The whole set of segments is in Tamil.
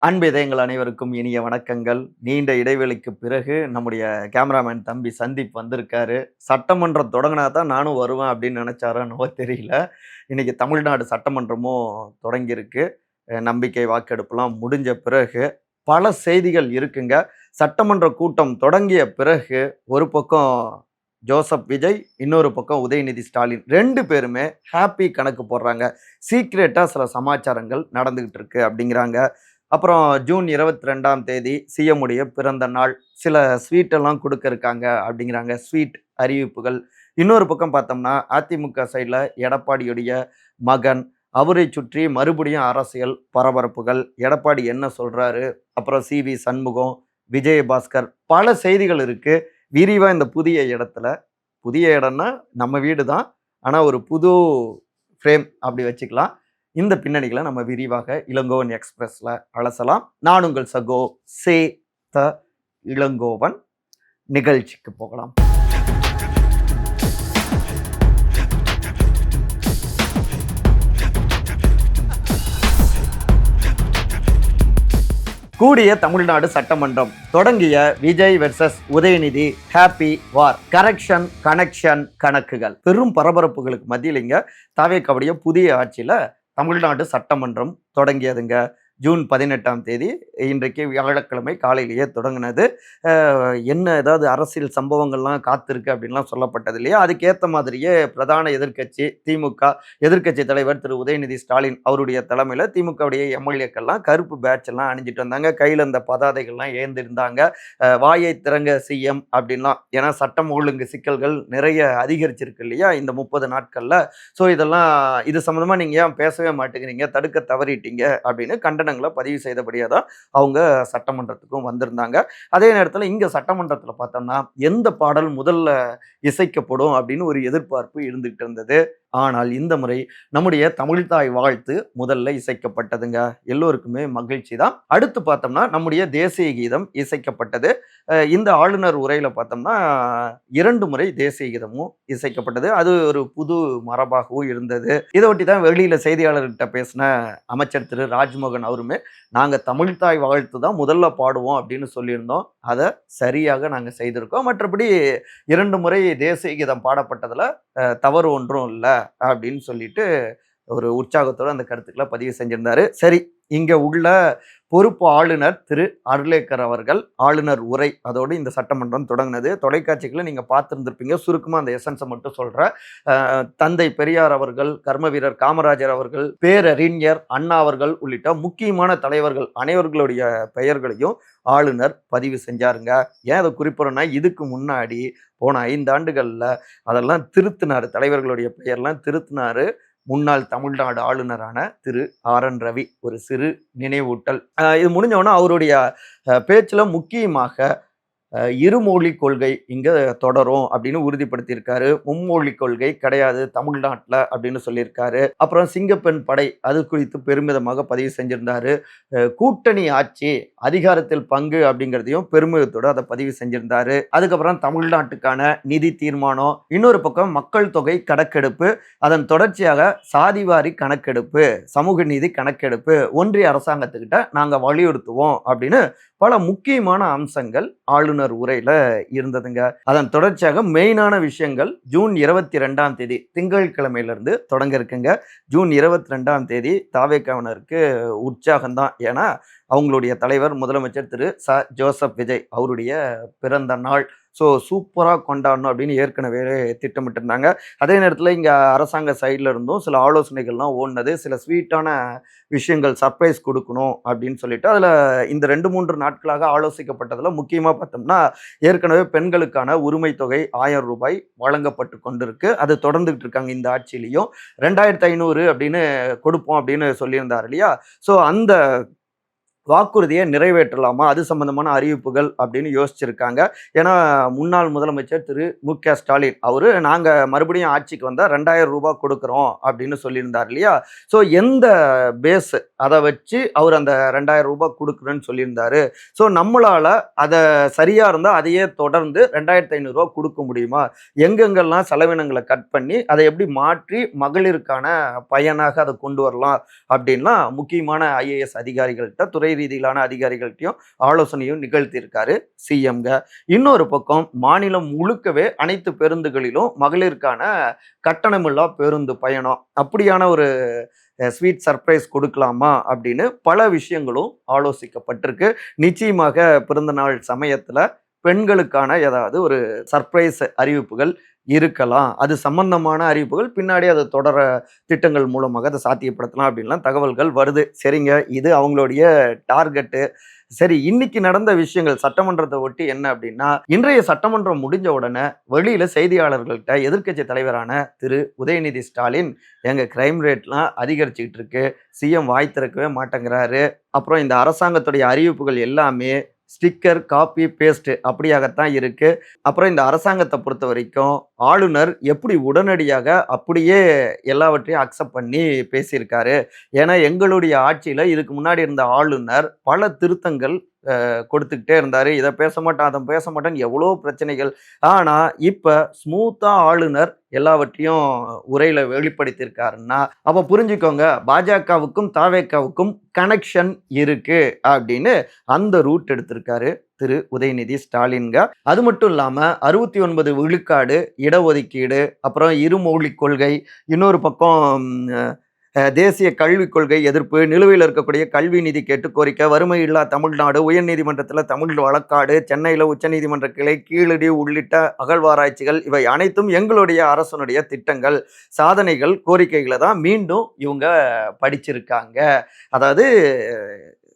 அன்பு இதயங்கள் அனைவருக்கும் இனிய வணக்கங்கள். நீண்ட இடைவெளிக்கு பிறகு நம்முடைய கேமராமேன் தம்பி சந்தீப் வந்திருக்காரு. சட்டமன்றம் தொடங்குனா தான் நானும் வருவேன் அப்படின்னு நினைச்சாரோ என்னவோ தெரியல. இன்னைக்கு தமிழ்நாடு சட்டமன்றமும் தொடங்கியிருக்கு. நம்பிக்கை வாக்கெடுப்புலாம் முடிஞ்ச பிறகு பல செய்திகள் இருக்குங்க. சட்டமன்ற கூட்டம் தொடங்கிய பிறகு ஒரு பக்கம் ஜோசப் விஜய், இன்னொரு பக்கம் உதயநிதி ஸ்டாலின் 2 பேருமே ஹாப்பி கணக்கு போடுறாங்க. சீக்ரெட்டா சில சமாச்சாரங்கள் நடந்துகிட்டு இருக்கு அப்படிங்கிறாங்க. அப்புறம் ஜூன் 22ஆம் தேதி சிஎம் உடைய பிறந்த நாள். சில ஸ்வீட் எல்லாம் கொடுக்க இருக்காங்க அப்படிங்கிறாங்க. ஸ்வீட் அறிவிப்புகள். இன்னொரு பக்கம் பார்த்தோம்னா, அதிமுக சைடுல எடப்பாடியுடைய மகன், அவரை சுற்றி மறுபடியும் அரசியல் பரபரப்புகள். எடப்பாடி என்ன சொல்றாரு? அப்புறம் சிவி சண்முகம், விஜயபாஸ்கர், பல செய்திகள் இருக்கு. விரிவா இந்த புதிய இடத்துல, புதிய இடம்னா நம்ம வீடு தான். ஆனா ஒரு புது ஃப்ரேம் அப்படி வச்சுக்கலாம். இந்த பின்னணிகளை நம்ம விரிவாக இளங்கோவன் எக்ஸ்பிரஸ்ல அலசலாம். நான் உங்கள் சகோ சே த இளங்கோவன். நிகழ்ச்சிக்கு போகலாம். கூடிய தமிழ்நாடு சட்டமன்றம் தொடங்கிய விஜய் வெர்சஸ் உதயநிதி ஹாப்பி வார். கரெக்ஷன் கனெக்ஷன் கணக்குகள். பெரும் பரபரப்புகளுக்கு மத்தியில் இங்க தாவேக்காவுடைய புதிய ஆட்சியில தமிழ்நாடு சட்டமன்றம் தொடங்கியதுங்க. ஜூன் 18ஆம் தேதி இன்றைக்கு வியாழக்கிழமை காலையிலேயே தொடங்கினது. என்ன ஏதாவது அரசியல் சம்பவங்கள்லாம் காத்திருக்கு அப்படின்லாம் சொல்லப்பட்டது இல்லையா? அதுக்கேற்ற மாதிரியே பிரதான எதிர்க்கட்சி திமுக எதிர்க்கட்சி தலைவர் திரு உதயநிதி ஸ்டாலின் அவருடைய தலைமையில் திமுகவுடைய எம்எல்ஏக்கள்லாம் கருப்பு பேட்ச் எல்லாம் அணிஞ்சிட்டு வந்தாங்க. கையில் இந்த பதாதைகள்லாம் ஏந்திருந்தாங்க. வாயை திறங்க சிஎம் அப்படின்லாம். ஏன்னா சட்டம் ஒழுங்கு சிக்கல்கள் நிறைய அதிகரிச்சிருக்கு இல்லையா இந்த 30 நாட்கள்ல. ஸோ இது சம்மந்தமாக நீங்கள் ஏன் பேசவே மாட்டேங்கிறீங்க, தடுக்க தவறிட்டீங்க அப்படின்னு கண்டனங்களை பதிவு செய்தபடியே தான் அவங்க சட்டமன்றத்துக்கும் வந்திருந்தாங்க. அதே நேரத்தில் இங்க சட்டமன்றத்தில் பார்த்தோம்னா எந்த பாடல் முதல்ல இசைக்கப்படும் அப்படின்னு ஒரு எதிர்பார்ப்பு இருந்துகிட்டு இருந்தது. ஆனால் இந்த முறை நம்முடைய தமிழ்தாய் வாழ்த்து முதல்ல இசைக்கப்பட்டதுங்க. எல்லோருக்குமே மகிழ்ச்சி தான். அடுத்து பார்த்தோம்னா நம்முடைய தேசிய கீதம் இசைக்கப்பட்டது. இந்த ஆளுநர் உரையில பார்த்தோம்னா 2 முறை தேசிய கீதமும் இசைக்கப்பட்டது. அது ஒரு புது மரபாகவும் இருந்தது. இதை ஒட்டி தான் வெளியில செய்தியாளர்கிட்ட பேசின அமைச்சர் திரு ராஜ்மோகன் அவருமே நாங்க தமிழ்தாய் வாழ்த்து தான் முதல்ல பாடுவோம் அப்படின்னு சொல்லியிருந்தோம். அதை சரியாக நாங்க செய்திருக்கோம். மற்றபடி 2 முறை தேசிய கீதம் பாடப்பட்டதுல தவறு ஒன்றும் இல்லை அப்படின்னு சொல்லிட்டு ஒரு உற்சாகத்தோடு அந்த கருத்துக்களை பதிவு செஞ்சிருந்தாரு. சரி, இங்க உள்ள பொறுப்பு ஆளுநர் திரு அர்லேக்கர் அவர்கள் ஆளுநர் உரை அதோடு இந்த சட்டமன்றம் தொடங்கினது. தொலைக்காட்சிகளை நீங்க பார்த்துருந்துருப்பீங்க. சுருக்கமா அந்த எசன்ஸை மட்டும் சொல்றேன். தந்தை பெரியார் அவர்கள், கர்ம வீரர் காமராஜர் அவர்கள், பேரறிஞர் அண்ணா அவர்கள் உள்ளிட்ட முக்கியமான தலைவர்கள் அனைவர்களுடைய பெயர்களையும் ஆளுநர் பதிவு செஞ்சாருங்க. ஏன் அதை குறிப்பிடறோம்னா, இதுக்கு முன்னாடி போன 5 ஆண்டுகள்ல அதெல்லாம் திருத்தினாரு. தலைவர்களுடைய பெயர்லாம் திருத்தினாரு முன்னாள் தமிழ்நாடு ஆளுநரான திரு RN ரவி. ஒரு சிறு நினைவூட்டல். இது முடிஞ்சவொன்னே அவருடைய பேச்சுல முக்கியமாக இருமொழி கொள்கை இங்க தொடரும் அப்படின்னு உறுதிப்படுத்தியிருக்காரு. மும்மொழி கொள்கை கிடையாது தமிழ்நாட்டில் அப்படின்னு சொல்லியிருக்காரு. அப்புறம் சிங்கப்பெண் படை அது குறித்து பெருமிதமாக பதிவு செஞ்சிருந்தாரு. கூட்டணி ஆட்சி அதிகாரத்தில் பங்கு அப்படிங்கிறதையும் பெருமிதத்தோடு அதை பதிவு செஞ்சிருந்தாரு. அதுக்கப்புறம் தமிழ்நாட்டுக்கான நிதி தீர்மானம், இன்னொரு பக்கம் மக்கள் தொகை கணக்கெடுப்பு, அதன் தொடர்ச்சியாக சாதிவாரி கணக்கெடுப்பு, சமூக நீதி கணக்கெடுப்பு ஒன்றிய அரசாங்கத்துக்கிட்ட நாங்க வலியுறுத்துவோம் அப்படின்னு பல முக்கியமான அம்சங்கள் ஆளுநர் உரையில இருந்ததுங்க. அதன் தொடர்ச்சியாக மெயினான விஷயங்கள் ஜூன் 22ஆம் தேதி திங்கட்கிழமையிலிருந்து தொடங்க இருக்குங்க. ஜூன் 22ஆம் தேதி தாவேக்காவினருக்கு உற்சாகம்தான். ஏன்னா அவங்களுடைய தலைவர் முதலமைச்சர் திரு ஜோசப் விஜய் அவருடைய பிறந்த நாள். ஸோ சூப்பராக கொண்டாடணும் அப்படின்னு ஏற்கனவே திட்டமிட்டு இருந்தாங்க. அதே நேரத்தில் இங்கே அரசாங்க சைடில் இருந்தும் சில ஆலோசனைகள்லாம் ஓடினது. சில ஸ்வீட்டான விஷயங்கள் சர்ப்ரைஸ் கொடுக்கணும் அப்படின்னு சொல்லிட்டு அதில் இந்த 2-3 நாட்களாக ஆலோசிக்கப்பட்டதில் முக்கியமாக பார்த்தோம்னா ஏற்கனவே பெண்களுக்கான உரிமை தொகை 1000 ரூபாய் வழங்கப்பட்டு கொண்டிருக்கு. அது தொடர்ந்துகிட்டு இருக்காங்க இந்த ஆட்சியிலையும். 2500 அப்படின்னு கொடுப்போம் அப்படின்னு சொல்லியிருந்தார் இல்லையா? ஸோ அந்த வாக்குறுதியை நிறைவேற்றலாமா, அது சம்பந்தமான அறிவிப்புகள் அப்படின்னு யோசிச்சிருக்காங்க. ஏன்னா முன்னாள் முதலமைச்சர் திரு மு.க. ஸ்டாலின் அவரு நாங்க மறுபடியும் ஆட்சிக்கு வந்தா 2000 ரூபாய் கொடுக்குறோம் அப்படின்னு சொல்லியிருந்தார் இல்லையா? ஸோ எந்த பேஸ் அதை வச்சு அவர் அந்த 2000 ரூபாய் கொடுக்குறேன்னு சொல்லியிருந்தாரு. ஸோ நம்மளால அதை சரியா இருந்தா அதையே தொடர்ந்து 2500 ரூபாய் கொடுக்க முடியுமா, எங்கெங்கெல்லாம் செலவினங்களை கட் பண்ணி அதை எப்படி மாற்றி மகளிருக்கான பயனாக அதை கொண்டு வரலாம் அப்படின்லாம் முக்கியமான IAS அதிகாரிகள்கிட்ட, துறை ரீதியிலான அதிகாரிகள்ட்டையும் ஆலோசனையும் நிகழ்த்தியிருக்காரு சிஎம்க. இன்னொரு பக்கம் மாநிலம் முழுக்கவே அனைத்து பேருந்துகளிலும் மகளிருக்கான கட்டணமில்லா பேருந்து பயணம் அப்படியான ஒரு ஸ்வீட் சர்ப்ரைஸ் கொடுக்கலாமா அப்படின்னு பல விஷயங்களும் ஆலோசிக்கப்பட்டிருக்கு. நிச்சயமாக பிறந்தநாள் சமயத்துல பெண்களுக்கான ஏதாவது ஒரு சர்ப்ரைஸ் அறிவிப்புகள் இருக்கலாம். அது சம்பந்தமான அறிவிப்புகள் பின்னாடி அது தொடர திட்டங்கள் மூலமாக அதை சாத்தியப்படுத்தலாம் அப்படின்லாம் தகவல்கள் வருது. சரிங்க, இது அவங்களுடைய டார்கெட்டு. சரி, இன்னைக்கு நடந்த விஷயங்கள் சட்டமன்றத்தை ஒட்டி என்ன அப்படின்னா, இன்றைய சட்டமன்றம் முடிஞ்ச உடனே வெளியில செய்தியாளர்கள்ட்ட எதிர்க்கட்சி தலைவரான திரு உதயநிதி ஸ்டாலின், எங்க கிரைம் ரேட்லாம் அதிகரிச்சுக்கிட்டு இருக்கு, சிஎம் வாய் திறக்கவே மாட்டேங்கிறாரு, அப்புறம் இந்த அரசாங்கத்துடைய அறிவிப்புகள் எல்லாமே ஸ்டிக்கர் காப்பி பேஸ்ட் அப்படியாகத்தான் இருக்கு. அப்புறம் இந்த அரசாங்கத்தை பொறுத்த வரைக்கும் ஆளுநர் எப்படி உடனடியாக அப்படியே எல்லாவற்றையும் அக்செப்ட் பண்ணி பேசியிருக்காரு. ஏன்னா எங்களுடைய ஆட்சியில இதுக்கு முன்னாடி இருந்த ஆளுநர் பல திருத்தங்கள் கொடுத்துக்கிட்டே இருந்தாரு. இதை பேச மாட்டேன் அதை பேச மாட்டேன்னு எவ்வளோ பிரச்சனைகள். ஆனா இப்ப ஸ்மூத்தா ஆளுநர் எல்லாவற்றையும் உரையில வெளிப்படுத்தியிருக்காருன்னா அப்ப புரிஞ்சுக்கோங்க, பாஜகவுக்கும் தாவேக்காவுக்கும் கனெக்ஷன் இருக்கு அப்படின்னு அந்த ரூட் எடுத்திருக்காரு திரு உதயநிதி ஸ்டாலின்க. அது மட்டும் இல்லாம 69 விழுக்காடு இடஒதுக்கீடு, அப்புறம் இருமொழி கொள்கை, இன்னொரு பக்கம் தேசிய கல்விக் கொள்கை எதிர்ப்பு, நிலுவையில் இருக்கக்கூடிய கல்வி நிதி கேட்டு கோரிக்கை, வறுமை இல்லா தமிழ்நாடு, உயர்நீதிமன்றத்தில் தமிழ் வழக்காடு, சென்னையில் உச்சநீதிமன்ற கிளை, கீழடி உள்ளிட்ட அகழ்வாராய்ச்சிகள், இவை அனைத்தும் எங்களுடைய அரசனுடைய திட்டங்கள், சாதனைகள், கோரிக்கைகளை தான் மீண்டும் இவங்க படிச்சிருக்காங்க. அதாவது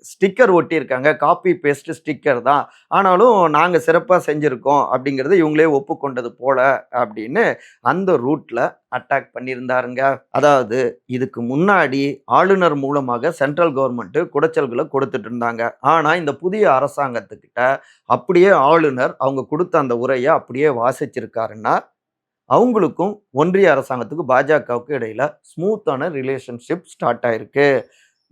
ஸ்டிக்கர் ஒட்டியிருக்காங்க, காப்பி பேஸ்ட் ஸ்டிக்கர் தான், ஆனாலும் நாங்கள் சிறப்பாக செஞ்சுருக்கோம் அப்படிங்கிறது இவங்களே ஒப்புக்கொண்டது போல அப்படின்னு அந்த ரூட்ல அட்டாக் பண்ணியிருந்தாருங்க. அதாவது இதுக்கு முன்னாடி ஆளுநர் மூலமாக சென்ட்ரல் கவர்மெண்ட் குடைச்சல்களை கொடுத்துட்டு இருந்தாங்க. ஆனா இந்த புதிய அரசாங்கத்துக்கிட்ட அப்படியே ஆளுநர் அவங்க கொடுத்த அந்த உரையை அப்படியே வாசிச்சிருக்காருன்னா அவங்களுக்கும் ஒன்றிய அரசாங்கத்துக்கு பாஜகவுக்கு இடையில ஸ்மூத்தான ரிலேஷன்ஷிப் ஸ்டார்ட் ஆயிருக்கு.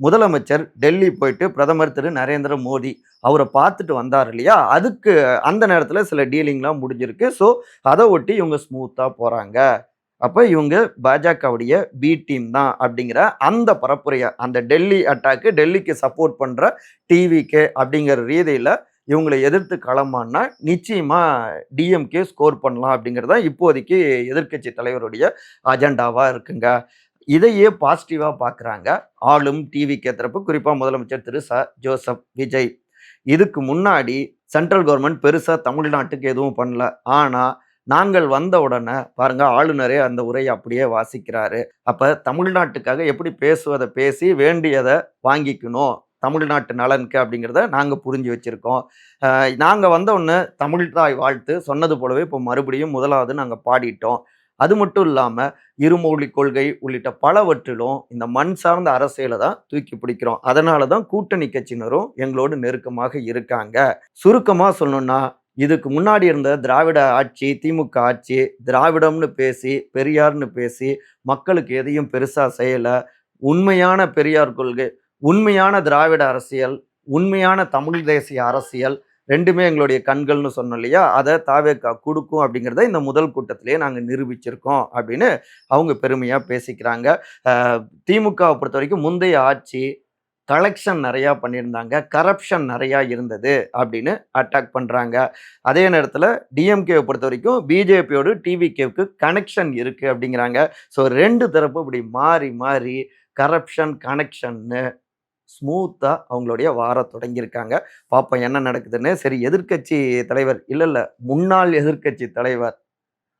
முதலமைச்சர் டெல்லி போயிட்டு பிரதமர் திரு நரேந்திர மோடி அவரை பார்த்துட்டு வந்தார் இல்லையா, அதுக்கு அந்த நேரத்தில் சில டீலிங்லாம் முடிஞ்சிருக்கு. ஸோ அதை ஒட்டி இவங்க ஸ்மூத்தாக போகிறாங்க. அப்போ இவங்க பாஜகவுடைய பி டீம் தான் அப்படிங்கிற அந்த பரப்புரையை, அந்த டெல்லி அட்டாக்கு டெல்லிக்கு சப்போர்ட் பண்ணுற டிவிகே அப்படிங்கிற ரீதியில் இவங்களை எதிர்த்து களமானா நிச்சயமாக டிஎம்கே ஸ்கோர் பண்ணலாம் அப்படிங்கிறது தான் இப்போதைக்கு எதிர்க்கட்சி தலைவருடைய அஜெண்டாவாக இருக்குங்க. இதையே பாசிட்டிவா பார்க்குறாங்க ஆளும் டிவிகே தரப்பு, குறிப்பாக முதலமைச்சர் திரு ஜோசப் விஜய். இதுக்கு முன்னாடி சென்ட்ரல் கவர்மெண்ட் பெருசா தமிழ்நாட்டுக்கு எதுவும் பண்ணல. ஆனா நாங்கள் வந்த உடனே பாருங்க, ஆளுநரே அந்த உரையை அப்படியே வாசிக்கிறாரு. அப்ப தமிழ்நாட்டுக்காக எப்படி பேசுவதை பேசி வேண்டியதை வாங்கிக்கணும், தமிழ்நாட்டு நலனுக்கு அப்படிங்கிறத நாங்கள் புரிஞ்சு வச்சிருக்கோம். நாங்கள் வந்த உடனே தமிழ் தாய் வாழ்த்து சொன்னது போலவே இப்போ மறுபடியும் முதலாவது நாங்கள் பாடிட்டோம். அது மட்டும் இல்லாமல் இருமொழி கொள்கை உள்ளிட்ட பலவற்றிலும் இந்த மண் சார்ந்த அரசியலை தான் தூக்கி பிடிக்கிறோம். அதனால தான் கூட்டணி கட்சியினரும் எங்களோடு நெருக்கமாக இருக்காங்க. சுருக்கமாக சொல்லணும்னா, இதுக்கு முன்னாடி இருந்த திராவிட ஆட்சி, திமுக ஆட்சி, திராவிடம்னு பேசி பெரியார்னு பேசி மக்களுக்கு எதையும் பெருசா செய்யலை. உண்மையான பெரியார் கொள்கை, உண்மையான திராவிட அரசியல், உண்மையான தமிழ் தேசிய அரசியல் ரெண்டுமே எங்களுடைய கண்கள்னு சொன்னோம் இல்லையா, அதை தாவேக்கா கொடுக்கும் அப்படிங்கிறத இந்த முதல் கூட்டத்திலேயே நாங்கள் நிரூபிச்சிருக்கோம் அப்படின்னு அவங்க பெருமையாக பேசிக்கிறாங்க. திமுகவை பொறுத்த வரைக்கும் முந்தைய ஆட்சி கலெக்ஷன் நிறையா பண்ணியிருந்தாங்க, கரப்ஷன் நிறையா இருந்தது அப்படின்னு அட்டாக் பண்ணுறாங்க. அதே நேரத்தில் டிஎம்கேவை பொறுத்த வரைக்கும் பிஜேபியோடு டிவிகேவுக்கு கனெக்ஷன் இருக்குது அப்படிங்கிறாங்க. ஸோ ரெண்டு தரப்பு இப்படி மாறி மாறி கரப்ஷன் கனெக்ஷன்னு ஸ்மூத்தாக அவங்களுடைய வார தொடங்கியிருக்காங்க. பார்ப்போம் என்ன நடக்குதுன்னு. சரி, எதிர்க்கட்சி தலைவர் இல்லை முன்னாள் எதிர்க்கட்சி தலைவர்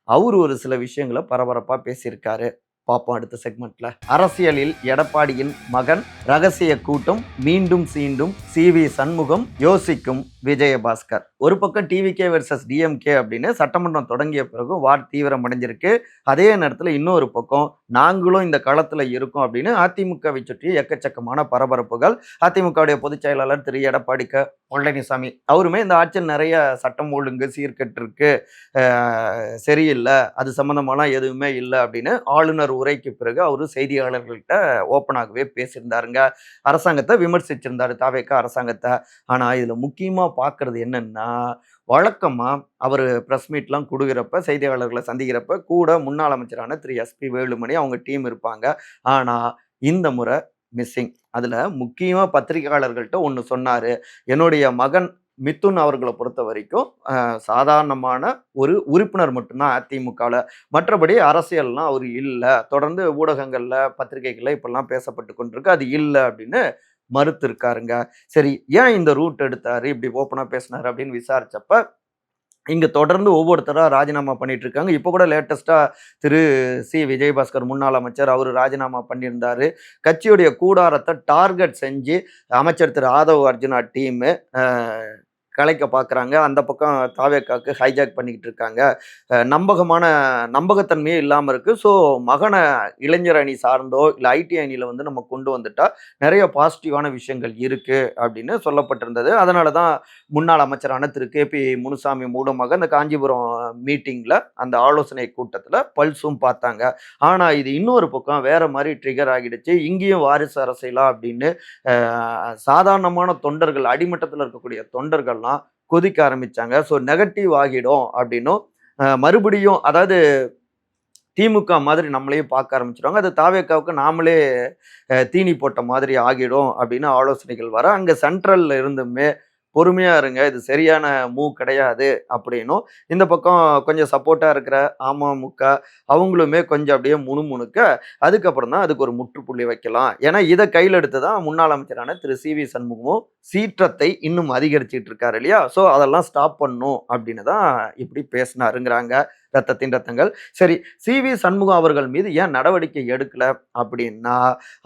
அவர் ஒரு சில விஷயங்களை பரபரப்பாக பேசியிருக்காரு. பார்ப்போம் அடுத்த செக்மெண்ட்ல. அரசியலில் எடப்பாடியின் மகன், ரகசிய கூட்டம் மீண்டும் சீண்டும், சிவி சண்முகம் யோசிக்கும் விஜயபாஸ்கர். ஒரு பக்கம் டிவிகே வெர்சஸ் டிஎம்கே அப்படின்னு சட்டமன்றம் தொடங்கிய பிறகு வார் தீவிரம் அடைஞ்சிருக்கு. அதே நேரத்தில் இன்னொரு பக்கம் நாங்களும் இந்த களத்தில் இருக்கோம் அப்படின்னு அதிமுகவை சுற்றி எக்கச்சக்கமான பரபரப்புகள். அதிமுகவுடைய பொதுச் செயலாளர் திரு எடப்பாடி பழனிசாமி அவருமே இந்த ஆட்சியில் நிறைய சட்டம் ஒழுங்கு சீர்கெட்டு இருக்கு, சரியில்லை, அது சம்பந்தமாலாம் எதுவுமே இல்லை அப்படின்னு ஆளுநர் உரைக்கு பிறகு அவரு செய்தியாளர்கள்ட்ட ஓப்பனாகவே பேசியிருந்தாருங்க. அரசாங்கத்தை விமர்சிச்சிருந்தாரு, தாவேக்கா அரசாங்கத்தை. ஆனா இதுல முக்கியமா பார்க்கறது என்னன்னா, வழக்கமா அவர் ப்ரெஸ் மீட்லாம் கொடுக்குறப்ப, செய்தியாளர்களை சந்திக்கிறப்ப கூட முன்னாள் அமைச்சரான திரு எஸ்பி வேலுமணி அவங்க டீம் இருப்பாங்க. ஆனா இந்த முறை மிஸ்ஸிங். அதுல முக்கியமா பத்திரிகையாளர்கள்ட்ட ஒண்ணு சொன்னாரு. என்னுடைய மகன் மிதுன் அவர்கள பொறுத்தவரைக்கும் சாதாரணமான ஒரு உறுப்பினர் மட்டும் தான் அதிமுகல. மற்றபடி அரசியல்லாம் அவரு இல்ல. தொடர்ந்து ஊடகங்கள்ல, பத்திரிகைகள்ல இப்படிலாம் பேசப்பட்டு கொண்டிருக்கு. அது இல்ல அப்படின்னு மறுத்திருக்காருங்க. சரி, ஏன் இந்த ரூட் எடுத்தாரு? இப்படி ஓப்பனா பேசினாரு அப்படின்னு விசாரிச்சப்ப, இங்க தொடர்ந்து ஒவ்வொருத்தரா ராஜினாமா பண்ணிட்டு இருக்காங்க. இப்ப கூட லேட்டஸ்ட்டா திரு விஜயபாஸ்கர் முன்னாள் அமைச்சர் அவரு ராஜினாமா பண்ணியிருந்தாரு. கட்சியுடைய கூடாரத்த டார்கெட் செஞ்சு அமைச்சர் திரு ஆதவ் அர்ஜுனா டீமு அ கலைக்க பார்க்குறாங்க. அந்த பக்கம் தாவேக்காக்கு ஹைஜாக் பண்ணிக்கிட்டு இருக்காங்க. நம்பகத்தன்மையே இல்லாம இருக்கு. ஸோ மகன இளைஞர் அணி சார்ந்தோ, இல்ல ஐடி அணியில வந்து நம்ம கொண்டு வந்துட்டா நெறைய பாசிட்டிவான விஷயங்கள் இருக்கு அப்படின்னு சொல்லப்பட்டிருந்தது. அதனால தான் முன்னாள் அமைச்சரான திரு கே.பி. முனுசாமி மூலமாக இந்த காஞ்சிபுரம் மீட்டிங்ல அந்த ஆலோசனை கூட்டத்துல பல்ஸும் பார்த்தாங்க. ஆனா இது இன்னொரு பக்கம் வேற மாரி ட்ரிகர் ஆகிடுச்சு. இங்கேயும் வாரிசு அரசியலா அப்படின்னு சாதாரணமான தொண்டர்கள், அடிமட்டத்துல இருக்கக்கூடிய தொண்டர்கள்லாம் கொதிக்க ஆரம்பிச்சாங்க. ஸோ நெகட்டிவ் ஆகிடும் அப்படின்னும் மறுபடியும் அதாவது திமுக மாதிரி நம்மளையும் பார்க்க ஆரம்பிச்சிருவாங்க. அது தாவேக்காவுக்கு நாமளே தீனி போட்ட மாதிரி ஆகிடும் அப்படின்னு ஆலோசனைகள் வர, அங்க சென்ட்ரல்ல இருந்துமே பொறுமையா இருங்க, இது சரியான மூவ் கிடையாது அப்படின்னும், இந்த பக்கம் கொஞ்சம் சப்போர்ட்டா இருக்கிற அமமுக அவங்களுமே கொஞ்சம் அப்படியே முணுமுணுக்க, அதுக்கப்புறம் தான் அதுக்கு ஒரு முற்றுப்புள்ளி வைக்கலாம். ஏன்னா இதை கையில் எடுத்து தான் முன்னாள் அமைச்சரான திரு சி.வி. சண்முகமும் சீற்றத்தை இன்னும் அதிகரிச்சிட்டு இருக்காரு இல்லையா? ஸோ அதெல்லாம் ஸ்டாப் பண்ணும் அப்படின்னு தான் இப்படி பேசினாருங்கிறாங்க ரத்தத்தின் ரத்தங்கள். சரி, சி.வி. சண்முகம் அவர்கள் மீது ஏன் நடவடிக்கை எடுக்கல அப்படின்னா,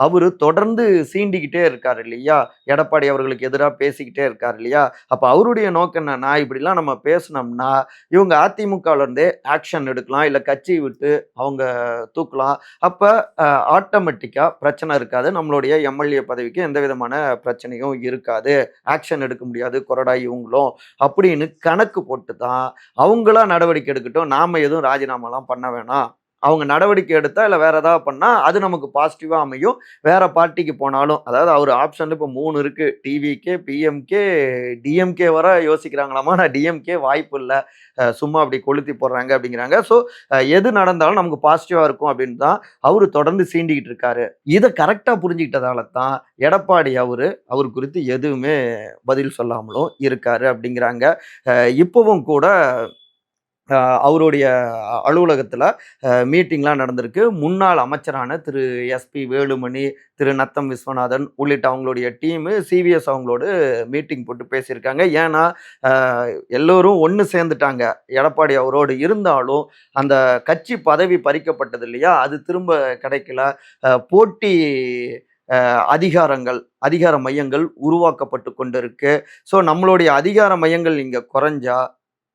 அவரு தொடர்ந்து சீண்டிக்கிட்டே இருக்காரு இல்லையா? எடப்பாடி அவர்களுக்கு எதிரா பேசிக்கிட்டே இருக்காரு இல்லையா? அப்ப அவருடைய நோக்கம் என்னன்னா, இப்படிலாம் நம்ம பேசுனோம்னா, இவங்க அதிமுகல இருந்தே ஆக்ஷன் எடுக்கலாம். இல்ல கட்சியை விட்டு அவங்க தூக்கலாம். அப்ப ஆட்டோமேட்டிக்கா பிரச்சனை இருக்காது. நம்மளுடைய எம்எல்ஏ பதவிக்கு எந்த விதமான பிரச்சனையும் இருக்காது. ஆக்ஷன் எடுக்க முடியாது கொறடா இவங்களும் அப்படின்னு கணக்கு போட்டு தான் அவங்களா நடவடிக்கை எடுக்கட்டும். நாம எதுவும் ராஜினாமாலாம் பண்ண வேணாம். அவங்க நடவடிக்கை எடுத்தா இல்ல வேற ஏதாவது பண்ணா அது நமக்கு பாசிட்டிவா அமையும். வேற பார்ட்டிக்கு போனாலும் அதாவது அவர் ஆப்ஷன் இப்ப 3 இருக்கு. டிவிகே, பிஎம்கே, டிஎம்கே வர யோசிக்கிறாங்களாமா. ஆனா டிஎம்கே வாய்ப்பு இல்ல. சும்மா அப்படி கொளுத்தி போடுறாங்க அப்படிங்கிறாங்க. ஸோ எது நடந்தாலும் நமக்கு பாசிட்டிவா இருக்கும் அப்படின்னு தான் அவரு தொடர்ந்து சீண்டிக்கிட்டு இருக்காரு. இதை கரெக்டா புரிஞ்சுக்கிட்டதால தான் எடப்பாடி அவர் குறித்து எதுவுமே பதில் சொல்லாமலும் இருக்காரு அப்படிங்கிறாங்க. இப்பவும் கூட அவருடைய அலுவலகத்துல மீட்டிங்லாம் நடந்திருக்கு. முன்னாள் அமைச்சரான திரு எஸ்.பி. வேலுமணி, திரு நத்தம் விஸ்வநாதன் உள்ளிட்ட அவங்களுடைய டீமு சிவிஎஸ் அவங்களோடு மீட்டிங் போட்டு பேசியிருக்காங்க. ஏன்னா எல்லோரும் ஒன்று சேர்ந்துட்டாங்க. எடப்பாடி அவரோடு இருந்தாலும் அந்த கட்சி பதவி பறிக்கப்பட்டது இல்லையா? அது திரும்ப கிடைக்கல. போட்டி அதிகார மையங்கள் உருவாக்கப்பட்டு கொண்டிருக்கு. ஸோ நம்மளுடைய அதிகார மையங்கள் இங்க குறைஞ்சா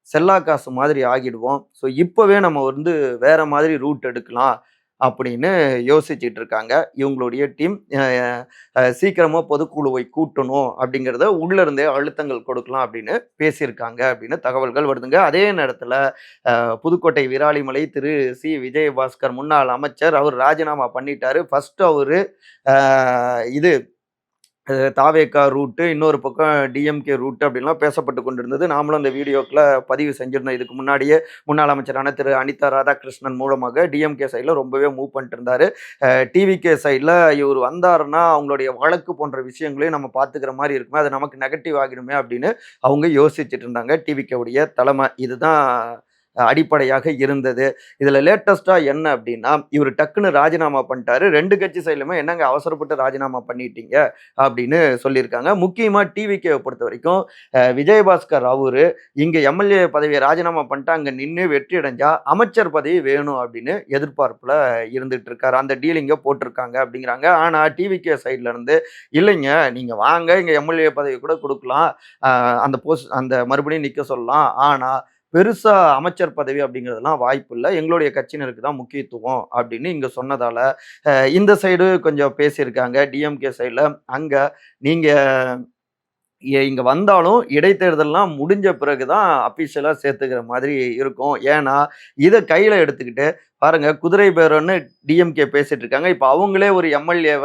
செல்லா காசு மாதிரி ஆகிடுவோம். ஸோ இப்பவே நம்ம வந்து வேற மாதிரி ரூட் எடுக்கலாம் அப்படின்னு யோசிச்சுட்டு இருக்காங்க. இவங்களுடைய டீம் சீக்கிரமா பொதுக்குழுவை கூட்டணும் அப்படிங்கிறத உள்ள இருந்தே அழுத்தங்கள் கொடுக்கலாம் அப்படின்னு பேசியிருக்காங்க அப்படின்னு தகவல்கள் வருதுங்க. அதே நேரத்துல புதுக்கோட்டை விராலிமலை திரு விஜயபாஸ்கர் முன்னாள் அமைச்சர் அவர் ராஜினாமா பண்ணிட்டாரு. ஃபர்ஸ்ட் அவரு இது தாவேக்கா ரூட்டு, இன்னொரு பக்கம் டிஎம்கே ரூட்டு அப்படின்லாம் பேசப்பட்டு கொண்டிருந்தது. நாமளும் அந்த வீடியோக்களை பதிவு செஞ்சிருந்தோம். இதுக்கு முன்னாடியே முன்னாள் அமைச்சரான திரு அனிதா ராதாகிருஷ்ணன் மூலமாக டிஎம்கே சைடில் ரொம்பவே மூவ் பண்ணிட்டு இருந்தாரு. டிவிகே சைடில் இவர் வந்தாருன்னா அவங்களுடைய வழக்கு போன்ற விஷயங்களையும் நம்ம பார்த்துக்கிற மாதிரி இருக்குமே, அது நமக்கு நெகட்டிவ் ஆகிடுமே அப்படின்னு அவங்க யோசிச்சுட்டு இருந்தாங்க. டிவிகேவுடைய தலைமை இதுதான் அடிப்படையாக இருந்தது. இதுல லேட்டஸ்டா என்ன அப்படின்னா, இவர் டக்குன்னு ராஜினாமா பண்ணிட்டாரு. 2 கட்சி சைட்லுமே என்னங்க அவசரப்பட்டு ராஜினாமா பண்ணிட்டீங்க அப்படின்னு சொல்லியிருக்காங்க. முக்கியமா டிவிகேவை பொறுத்த வரைக்கும் விஜயபாஸ்கர் அவரு இங்க எம்எல்ஏ பதவியை ராஜினாமா பண்ணிட்டு அங்க நின்று வெற்றி அடைஞ்சா அமைச்சர் பதவி வேணும் அப்படின்னு எதிர்பார்ப்புல இருந்துட்டு இருக்காரு. அந்த டீலிங்க போட்டிருக்காங்க அப்படிங்கிறாங்க. ஆனா டிவிகே சைட்ல இருந்து இல்லைங்க, நீங்க வாங்க, இங்க எம்எல்ஏ பதவி கூட கொடுக்கலாம், அந்த மறுபடியும் நிக்க சொல்லலாம், ஆனா பெருசா அமைச்சர் பதவி அப்படிங்கிறதுலாம் வாய்ப்பு இல்லை, எங்களுடைய கட்சியினருக்கு தான் முக்கியத்துவம் அப்படின்னு இங்க சொன்னதால இந்த சைடு கொஞ்சம் பேசியிருக்காங்க. டிஎம்கே சைடில் அங்க நீங்க இங்க வந்தாலும் இடைத்தேர்தல்லாம் முடிஞ்ச பிறகு தான் அபிஷியலா சேர்த்துக்கிற மாதிரி இருக்கும். ஏன்னா, இத கையில எடுத்துக்கிட்டு பாருங்க குதிரை பேரம்ன்னு டிஎம்கே பேசிட்டு இருக்காங்க. இப்ப அவங்களே ஒரு எம்எல்ஏவ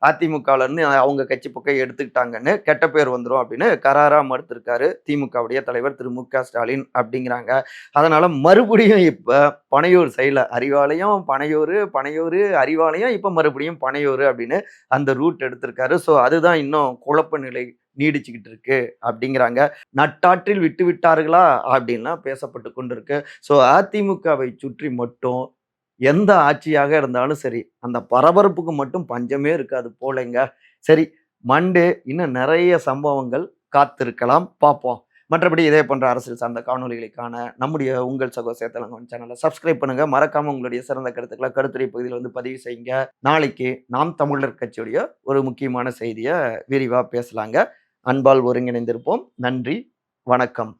அதிமுகலருந்து அவங்க கட்சி பக்கம் எடுத்துக்கிட்டாங்கன்னு, கெட்ட பேர் வந்துரும் அப்படின்னு கராரா மறுத்திருக்காரு திமுகவுடைய தலைவர் திரு மு.க. ஸ்டாலின் அப்படிங்கிறாங்க. அதனால மறுபடியும் இப்ப பனையூர் சைடுல அறிவாலயம், பனையூரு, பனையூரு, அறிவாலயம், இப்ப மறுபடியும் பனையூரு அப்படின்னு அந்த ரூட் எடுத்திருக்காரு. ஸோ அதுதான் இன்னும் குழப்ப நிலை நீடிச்சுக்கிட்டு இருக்கு அப்படிங்கிறாங்க. நட்டாற்றில் விட்டு விட்டார்களா அப்படின்லாம் பேசப்பட்டு கொண்டிருக்கு. ஸோ அதிமுகவை சுற்றி மட்டும் எந்த ஆட்சியாக இருந்தாலும் சரி, அந்த பரபரப்புக்கு மட்டும் பஞ்சமே இருக்காது போலங்க. சரி, மண்டே இன்னும் நிறைய சம்பவங்கள் காத்திருக்கலாம், பார்ப்போம். மற்றபடி இதே போன்ற அரசியல் சார்ந்த காணொளிகளை காண நம்முடைய உங்கள் சகோ சேத்தலங்கன் சேனலை சப்ஸ்கிரைப் பண்ணுங்க. மறக்காம உங்களுடைய சிறந்த கருத்துக்களை கருத்துரை பகுதியில் வந்து பதிவு செய்யுங்க. நாளைக்கு நாம் தமிழர் கட்சியுடைய ஒரு முக்கியமான செய்தியை விரிவா பேசலாங்க. அன்பால் ஒருங்கிணைந்திருப்போம். நன்றி, வணக்கம்.